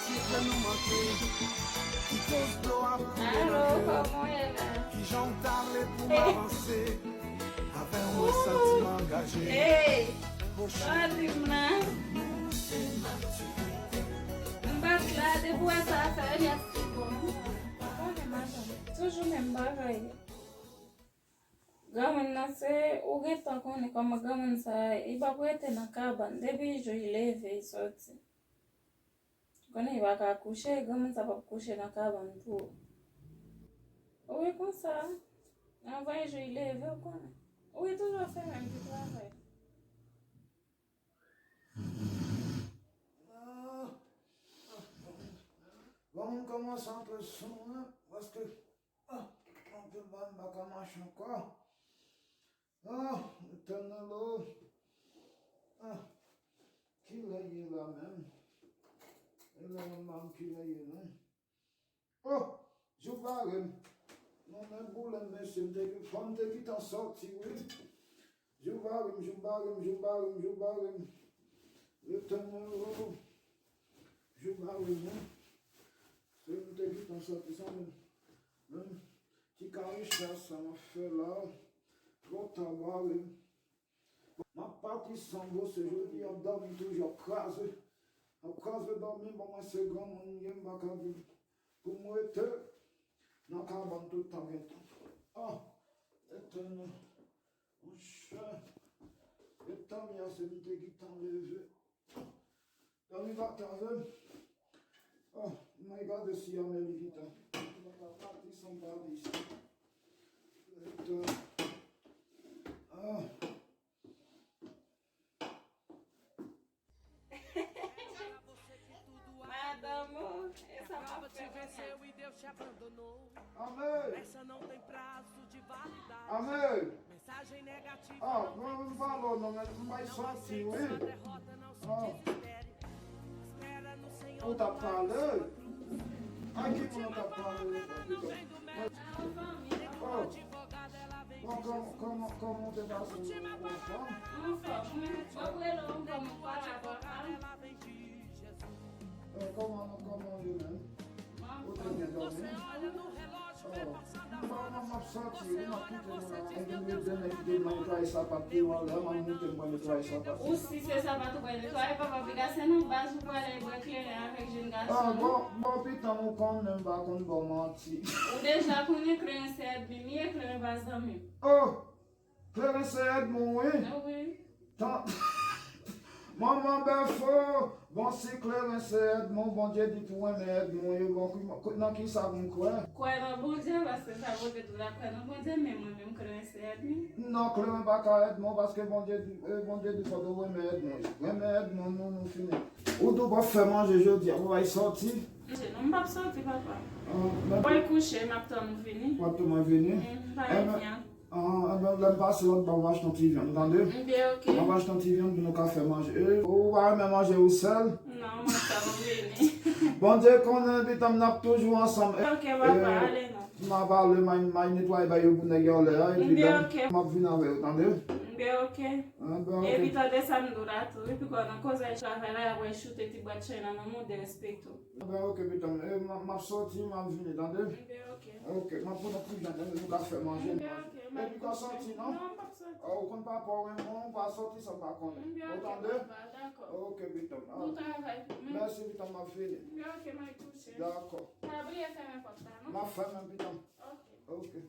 siffle nous manquer. Qui cause d'eau après Allô, comment est là? qui j'en parle pour m'avancer. Avec un sentiment engagé. Hey! Pour Sorry, man. Mbak la, de bois ça fait, il y a si bon. Toujours même bagaille. Gaman na se ugeta kone kama gaman sa ibakwete na kaban debi jo ileve isoti. Kone ibaka kushe gaman sa kushe na kaban tu. Oui comme ça. Envoyer jo ileve ou quoi? Oui toujours faire un petit travail. Vamos commencer un peu son, hein, parce que on peut pas me marcher encore. Éternel, qui l'a eu là même? Elle est même qui l'a eu là. Oh, je parle. Non, mais pour le monsieur, quand tu t'en sorti, oui. Je parle. Éternel, je parle. C'est qui t'en sorti, ça même. Qui carré ça m'a fait là. Trop travail. Ma partie sans vous ce jeudi, on dormi toujours crasé. On crase dormir, bon, moi c'est grand, mon yem bakabi. Pour moi, n'a qu'à ban tout le temps. Éternel, mon cher. Et tant mieux, c'est une qui t'en levé. Dans les batailles, my God, si on est vite. Ma partie sans barbe ici. Madame, essa Acaba te máfia venceu e Deus te abandonou. Amém. Essa não tem prazo de validade. Amém. Mensagem negativa. Não falou, não vai só assim, Sua hein? derrota não se desespere. Espera no Senhor. Ou tá falando? Aqui como tá falando? Não vem do médico. Oh, Advogada, ela vem de como te dá assim? ela vem de Jesus. Como eu, né? O treinador, Você né? olha no relógio, vê passar da hora. Uma sorte, uma puta, traz sapatinho, olha, mas não tem como traz sapatinho. Usi se sapato kwa ile kwa papa biga sena basu kwa ile kwa clear avec jeune garçon. Bom, pitão, com nem vai com bom mati. O déjà connaît créance bi mi éclaire bas dami. Oh, Clarence Edmond, oui. Oui. Tant. Maman Befo, bon c'est Clarence Edmond, bon Dieu dit pour un Edmond, bon, non qui savent quoi? Kwa ela bon dia parce que ça vaut de la kwa non bon dia mais moi même créance admi. Non, Clarence pas qu'à Edmond parce que bon Dieu dit faut de ouais Edmond, nous finit. Ou tu vas faire manger jeudi, on va y sortir. Je non pas sortir papa. Ben, Pour coucher maintenant nous venir. quand tu m'as venu, Pas bien. l'aime pas c'est l'autre, on va acheter un petit viande, entendez? Bien OK. On va acheter un petit viande pour nous faire manger. Ou va même manger au sel. Non, moi ça nous venir. Bon Dieu qu'on invite, on a toujours ensemble. OK papa, allez non. Ma parle, ma nettoie, bah, you put your layer, et puis Bien, là, ok. ma vie n'avait entendez? Bien OK. Ben, E ok. vita dessa mdurato, e poi quando cosa c'aveva la shooter ti bacena no modo di rispetto. Ben, ok, putain, ma sortie, ma vie, entendez? Bien OK. Ok, ma pour notre plus jeune, nous avons fait manger. Bien OK. Et puis, quand sorti, non? Non, pas sorti. Oh, on ne pas pour un moment, on va sortir sans pas connaître. Bien OK. Entendez? D'accord. Ok, putain. Bon travail. Merci, putain, ma fille. Bien OK, ma couche. D'accord. T'as oublié de faire un portable, non? Ma femme, putain. OK. Ok.